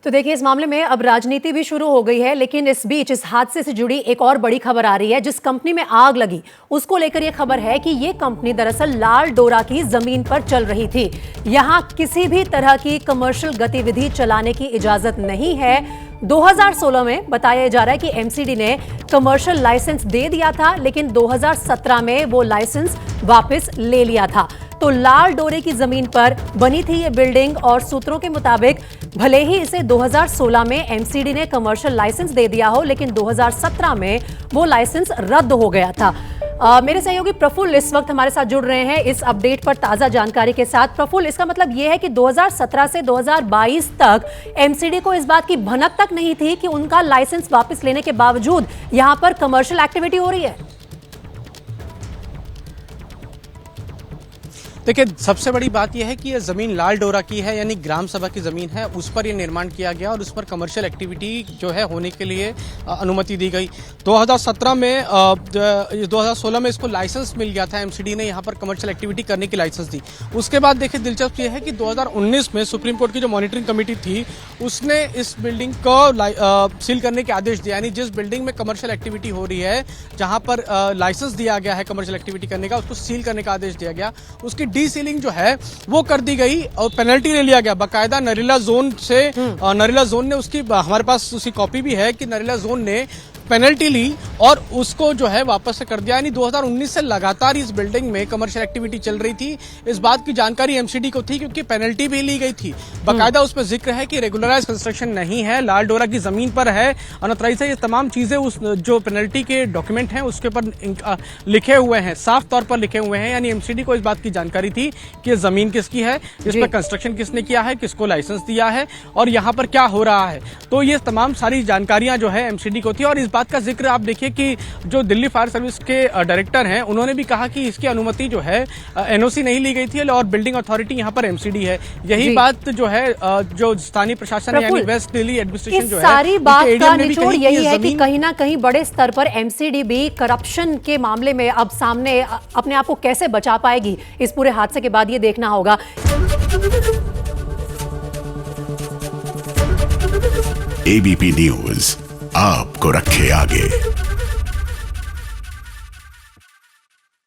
तो देखिए, इस मामले में अब राजनीति भी शुरू हो गई है, लेकिन इस बीच इस हादसे से जुड़ी एक और बड़ी खबर आ रही है। जिस कंपनी में आग लगी उसको लेकर यह खबर है कि यह कंपनी दरअसल लाल डोरा की जमीन पर चल रही थी। यहां किसी भी तरह की कमर्शियल गतिविधि चलाने की इजाजत नहीं है। 2016 में बताया जा रहा है कि एमसीडी ने कमर्शियल लाइसेंस दे दिया था, लेकिन 2017 में वो लाइसेंस वापस ले लिया था। तो लाल डोरे की जमीन पर बनी थी ये बिल्डिंग और सूत्रों के मुताबिक भले ही इसे 2016 में एमसीडी ने कमर्शियल लाइसेंस दे दिया हो, लेकिन 2017 में वो लाइसेंस रद्द हो गया था। मेरे सहयोगी प्रफुल्ल इस वक्त हमारे साथ जुड़ रहे हैं इस अपडेट पर ताजा जानकारी के साथ। प्रफुल्ल, इसका मतलब यह है कि 2017 से 2022 तक एमसीडी को इस बात की भनक तक नहीं थी कि उनका लाइसेंस वापस लेने के बावजूद यहां पर कमर्शियल एक्टिविटी हो रही है। देखिए, सबसे बड़ी बात यह है कि यह ज़मीन लाल डोरा की है, यानी ग्राम सभा की ज़मीन है। उस पर यह निर्माण किया गया और उस पर कमर्शियल एक्टिविटी जो है होने के लिए अनुमति दी गई। 2017 में 2016 में इसको लाइसेंस मिल गया था। एमसीडी ने यहाँ पर कमर्शियल एक्टिविटी करने की लाइसेंस दी। उसके बाद देखिए, दिलचस्प यह है कि 2019 में सुप्रीम कोर्ट की जो मॉनिटरिंग कमेटी थी उसने इस बिल्डिंग को सील करने के आदेश दिया। यानी जिस बिल्डिंग में कमर्शियल एक्टिविटी हो रही है, जहाँ पर लाइसेंस दिया गया है कमर्शियल एक्टिविटी करने का, उसको सील करने का आदेश दिया गया। उसकी डी सीलिंग जो है वो कर दी गई और पेनल्टी ले लिया गया। बाकायदा नरेला जोन से नरेला जोन ने उसकी, हमारे पास उसकी कॉपी भी है कि नरेला जोन ने पेनल्टी ली और उसको जो है वापस से कर दिया। यानी 2019 से लगातार इस बिल्डिंग में कमर्शियल एक्टिविटी चल रही थी। इस बात की जानकारी एमसीडी को थी क्योंकि पेनल्टी भी ली गई थी। बाकायदा उसमें जिक्र है कि रेगुलराइज कंस्ट्रक्शन नहीं है, लाल डोरा की जमीन पर है, अनऑथराइज्ड है। ये तमाम चीजें उस जो पेनल्टी के डॉक्यूमेंट हैं उसके ऊपर लिखे हुए हैं, साफ तौर पर लिखे हुए हैं। यानी एमसीडी को इस बात की जानकारी थी कि ये जमीन किसकी है, इस पर कंस्ट्रक्शन किसने किया है, किसको लाइसेंस दिया है और यहाँ पर क्या हो रहा है। तो ये तमाम सारी जानकारियां जो है एमसीडी को थी। और इस बात का जिक्र आप देखिए कि जो दिल्ली फायर सर्विस के डायरेक्टर हैं, उन्होंने भी कहा कि इसकी अनुमति जो है एनओसी नहीं ली गई थी और बिल्डिंग अथॉरिटी यहां पर एमसीडी है। यही बात जो है जो स्थानीय प्रशासन यानी वेस्ट दिल्ली एडमिनिस्ट्रेशन जो है, सारी बात का निचोड़ यही है कि कहीं ना कहीं बड़े स्तर पर एमसीडी भी करप्शन के मामले में अब सामने अपने आप को कैसे बचा पाएगी, इस पूरे हादसे के बाद ये देखना होगा। एबीपी न्यूज आपको रखे आगे।